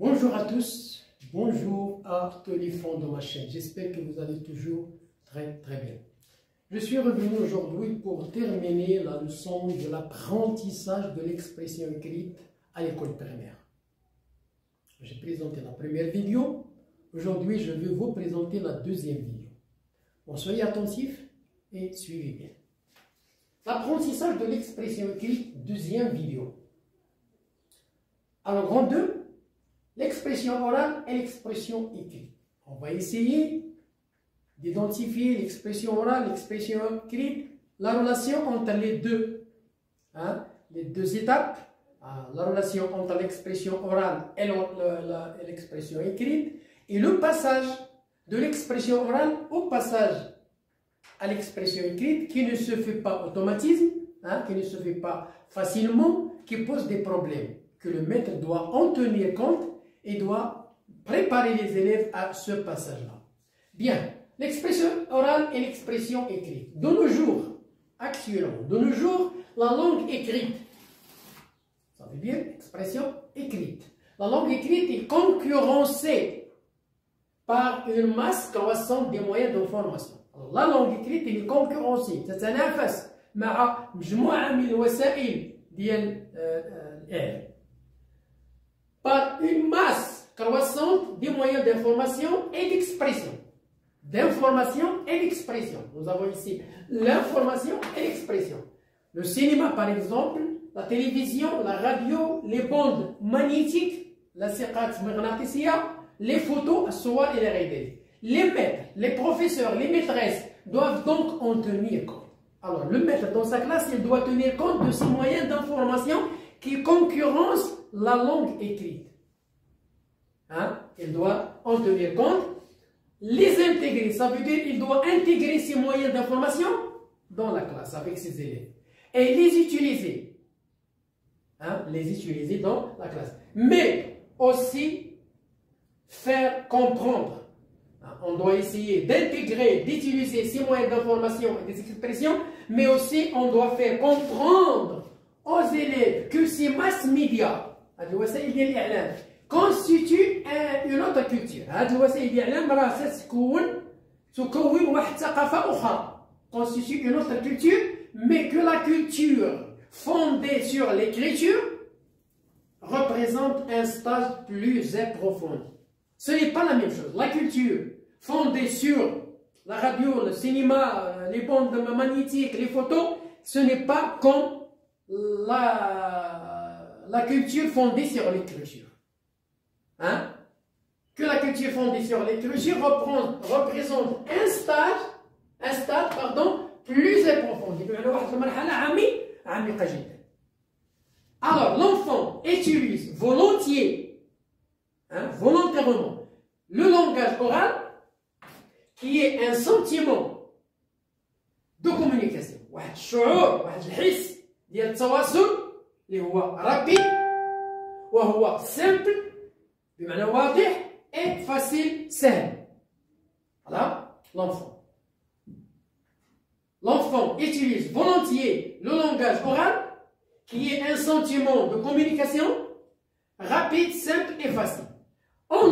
Bonjour à tous, bonjour à tous les fans de ma chaîne. J'espère que vous allez toujours très bien. Je suis revenu aujourd'hui pour terminer la leçon de l'apprentissage de l'expression écrite à l'école primaire. J'ai présenté la première vidéo. Aujourd'hui, je vais vous présenter la deuxième vidéo. Bon, soyez attentifs et suivez bien. L'apprentissage de l'expression écrite, deuxième vidéo. Alors, grand 2, l'expression orale et l'expression écrite. On va essayer d'identifier l'expression orale, l'expression écrite, la relation entre les deux étapes, la relation entre l'expression orale et l'expression écrite, et le passage de l'expression orale au passage à l'expression écrite qui ne se fait pas automatisme, qui ne se fait pas facilement, qui pose des problèmes, que le maître doit en tenir compte et doit préparer les élèves à ce passage-là. Bien, l'expression orale et l'expression écrite. De nos jours, actuellement, de nos jours, la langue écrite, ça veut dire expression écrite. La langue écrite est concurrencée par une masse croissante des moyens d'information. La langue écrite est concurrencée. تتنافس مع مجموعة من الوسائل ديال الإعلام. Par une masse croissante des moyens d'information et d'expression. D'information et d'expression. Nous avons ici l'information et l'expression. Le cinéma, par exemple, la télévision, la radio, les bandes magnétiques, la ساقات مغناطيسية, les photos, الصور إلى غير ذلك. Les maîtres, les professeurs, les maîtresses doivent donc en tenir compte. Alors, le maître dans sa classe, il doit tenir compte de ces moyens d'information qui concurrencent la langue écrite. Il doit en tenir compte, les intégrer. Ça veut dire qu'il doit intégrer ces moyens d'information dans la classe avec ses élèves. Et les utiliser. Les utiliser dans la classe. Mais aussi faire comprendre. On doit essayer d'intégrer, d'utiliser ces moyens d'information et des expressions, mais aussi on doit faire comprendre aux élèves que ces mass médias constituent une autre culture. Constitue une autre culture, mais que la culture fondée sur l'écriture représente un stage plus approfondi. Ce n'est pas la même chose. La culture fondée sur la radio, le cinéma, les bandes magnétiques, les photos, ce n'est pas comme la culture fondée sur l'écriture. Que la culture fondée sur l'écriture représente un stade plus approfondi. Alors, l'enfant utilise volontairement le langage oral qui est un sentiment de communication. واحد الشعور واحد الحس ديال التواصل اللي هو rapide وهو simple بمعنى واضح et facile سهل. Voilà l'enfant. L'enfant utilise volontiers le langage oral qui est un sentiment de communication rapide, simple et facile. En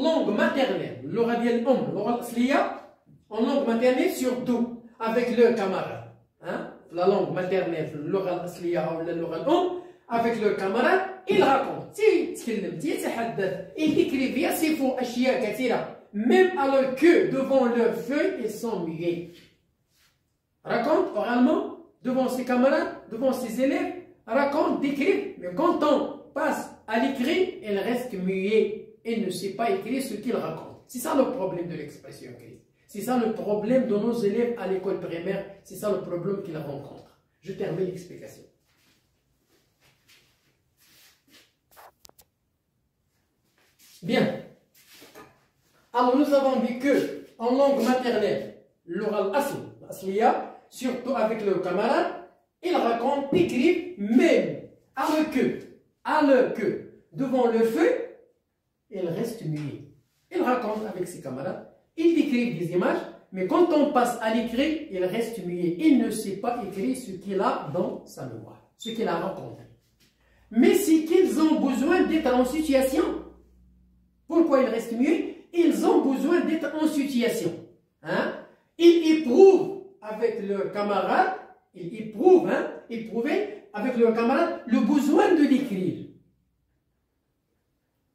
langue maternelle, اللغة ديال الأم، اللغة الأصلية، en langue maternelle surtout avec leurs camarades. La langue maternelle, اللغة الأصلية أو اللغة الأم، avec leurs camarades, ils racontent. يتكلم، يتحدث، ils décrivent، يصفوا أشياء كثيرة. Même alors que devant leurs feuilles, ils sont muets. Raconte oralement devant ses camarades, devant ses élèves, raconte, décrit, mais quand on passe à l'écrit, il reste muet et ne sait pas écrire ce qu'il raconte. C'est ça le problème de l'expression écrite. C'est ça le problème de nos élèves à l'école primaire. C'est ça le problème qu'ils rencontrent. Je termine l'explication. Bien. Alors nous avons dit que en langue maternelle, l'oral asliya, surtout avec leurs camarades, ils racontent, écrivent, même alors que devant le feu, ils restent muets. Ils racontent avec ses camarades, ils décrivent des images, mais quand on passe à l'écrit, il reste muet. Il ne sait pas écrire ce qu'il a dans sa mémoire, ce qu'il a rencontré. mais c'est qu'ils ont besoin d'être en situation. Pourquoi ils restent muets? Ils ont besoin d'être en situation. Hein? Ils éprouvent avec leurs camarades, éprouvaient avec leurs camarades le besoin de l'écrire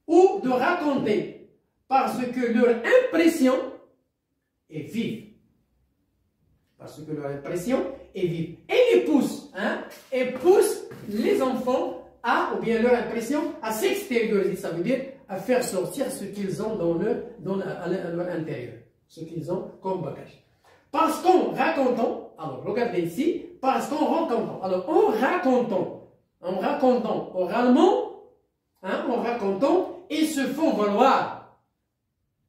ou de raconter parce que leur impression est vive. Parce que leur impression est vive. Et et pousse les enfants ou bien leur impression à s'extérioriser, ça veut dire à faire sortir ce qu'ils ont à leur intérieur, ce qu'ils ont comme bagage. Parce qu'en racontant, alors regardez ici, parce qu'en racontant, alors en racontant oralement, en racontant, ils se font valoir.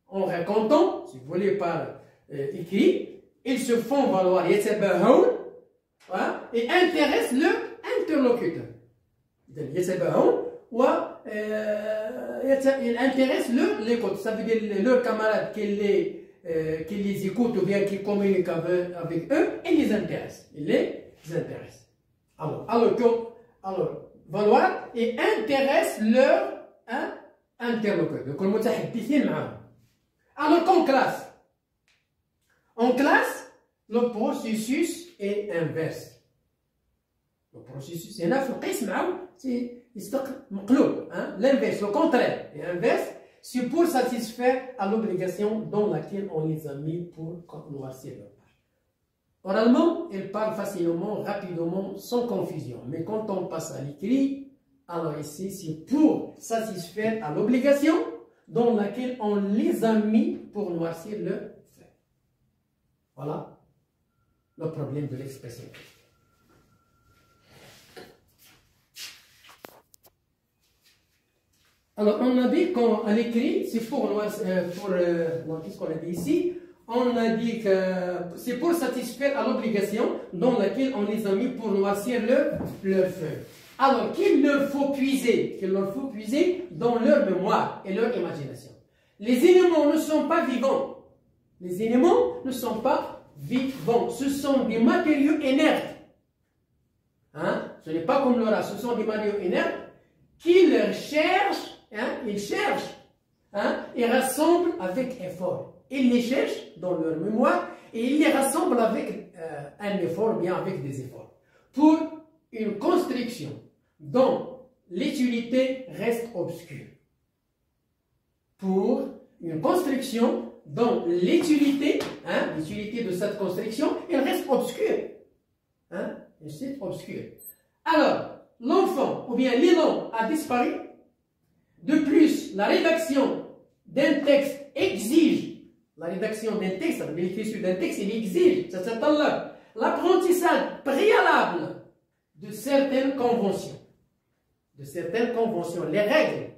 En racontant, si vous voulez par écrit, ils se font valoir, et intéressent leur interlocuteur. Il intéresse l'écoute, ça veut dire leurs camarades qui les écoutent ou bien qui communiquent avec eux, ils les intéressent. Alors, valoir et intéresse leur interlocuteur. Alors en classe, le processus est inverse. Le processus est l'inverse, le contraire. Et inverse, c'est pour satisfaire à l'obligation dans laquelle on les a mis pour noircir leur page. Oralement, ils parlent facilement, rapidement, sans confusion. Mais quand on passe à l'écrit, alors ici, c'est pour satisfaire à l'obligation dans laquelle on les a mis pour noircir leur fait. Voilà le problème de l'expression. Alors, on a dit qu'à l'écrit, c'est qu'est-ce qu'on a dit ici? On a dit que c'est pour satisfaire à l'obligation dans laquelle on les a mis pour noircir leur feuille. Alors, qu'il leur faut puiser dans leur mémoire et leur imagination. Les éléments ne sont pas vivants. Les éléments ne sont pas vivants. Ce sont des matériaux inertes. Ce n'est pas comme l'aura, ce sont des matériaux inertes qu'ils cherchent. Ils cherchent, ils rassemblent avec effort. Ils les cherchent dans leur mémoire et ils les rassemblent avec un effort, bien avec des efforts. Pour une construction dont l'utilité reste obscure. Pour une construction dont l'utilité de cette construction, elle reste obscure. Elle reste obscure. Alors, l'enfant ou bien l'élan a disparu. De plus, la rédaction d'un texte exige, l'écriture d'un texte, il exige, ça s'appelle là, l'apprentissage préalable de certaines conventions. Les règles,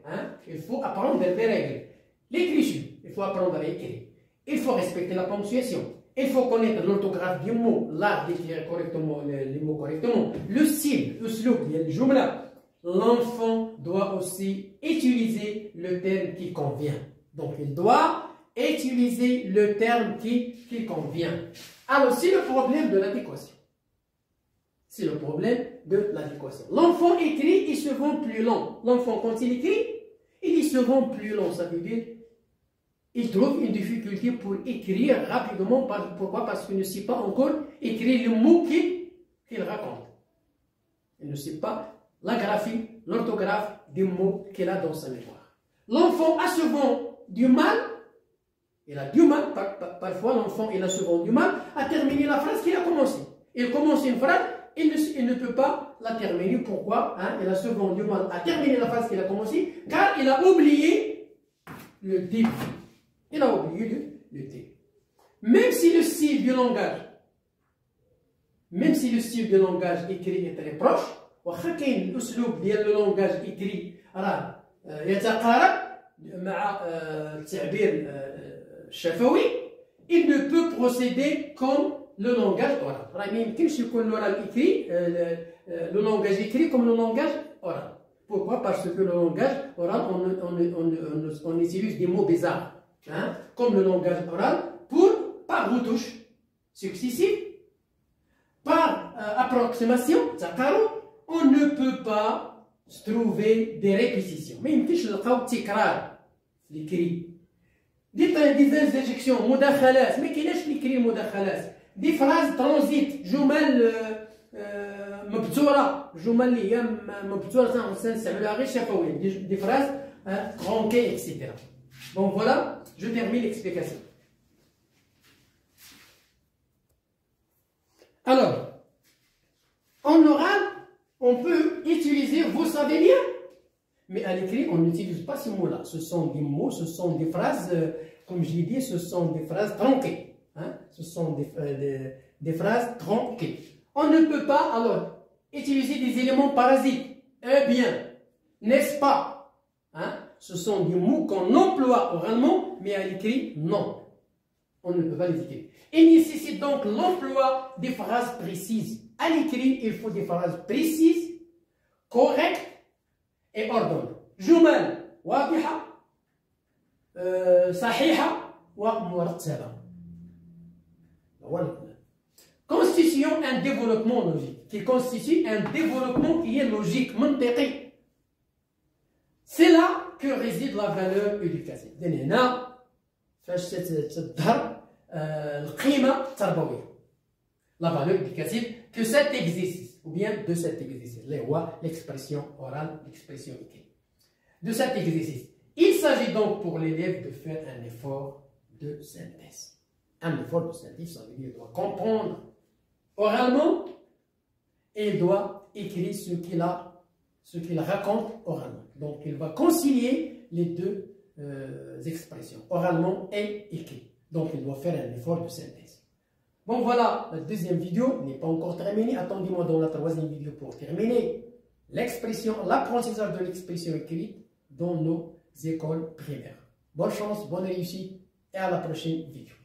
il faut apprendre des règles. L'écriture, il faut apprendre à écrire. Il faut respecter la ponctuation. Il faut connaître l'orthographe du mot, l'art d'écrire correctement les mots correctement, le style, le slogan, le jumla. L'enfant doit aussi utiliser le terme qui convient. Donc, il doit utiliser le terme qui convient. Alors, c'est le problème de l'adéquation. L'enfant écrit, il se rend plus lent. L'enfant, quand il écrit, il se rend plus lent. Ça veut dire, il trouve une difficulté pour écrire rapidement. Pourquoi? Parce qu'il ne sait pas encore écrire le mot qu'il raconte. Il ne sait pas la graphie, l'orthographe des mots qu'il a dans sa mémoire. L'enfant a souvent du mal, parfois l'enfant a souvent du mal à terminer la phrase qu'il a commencée. Il commence une phrase, il ne peut pas la terminer. Pourquoi? Il a souvent du mal à terminer la phrase qu'il a commencée, car il a oublié le début. Même si le style du langage écrit est très proche, واخا كاين الاسلوب ديال لو لونغاج اكري راه يتقارب مع التعبير الشفوي, il ne peut procéder comme le langage oral. راه ما يمكنش يكون le langage écrit comme le langage oral. Pourquoi? Parce que le langage oral, on utilise des mots bizarres, comme le langage oral, par retouche successive, par approximation, on ne peut pas trouver des répétitions. ما يمكنش نلقاو تكرار l'écrit. des injections مداخلات ما كايناش l'écrit المداخلات. des phrases transit جمل مبتورة جمل اللي هي مبتورة نستعملوها غير شفويا. des phrases tronquées etc. Bon voilà, je termine l'explication. Alors, en oral, on peut utiliser, vous savez bien, mais à l'écrit, on n'utilise pas ces mots-là. Ce sont des mots, ce sont des phrases, comme je l'ai dit, ce sont des phrases tronquées. Hein? Ce sont des phrases tronquées. On ne peut pas, alors, utiliser des éléments parasites. Eh bien, n'est-ce pas? Hein? Ce sont des mots qu'on emploie oralement, mais à l'écrit, non. On ne peut pas les utiliser. Il nécessite donc l'emploi des phrases précises. À l'écrit, il faut des phrases précises, correctes et ordonnées. جمل واضحة صحيحة ومرتبة. Constitution un développement logique. Qui constitue un développement qui est logique, منطقي. C'est là que réside la valeur éducative. لأن هنا فاش تظهر القيمة التربوية. La valeur éducative que cet exercice, ou bien de cet exercice, l'expression orale, l'expression écrite. De cet exercice. Il s'agit donc pour l'élève de faire un effort de synthèse. Un effort de synthèse, ça veut dire qu'il doit comprendre oralement et il doit écrire ce qu'il raconte oralement. Donc il va concilier les deux expressions, oralement et écrit. Donc il doit faire un effort de synthèse. Bon voilà, la deuxième vidéo n'est pas encore terminée. Attendez-moi dans la troisième vidéo pour terminer l'apprentissage de l'expression écrite dans nos écoles primaires. Bonne chance, bonne réussite et à la prochaine vidéo.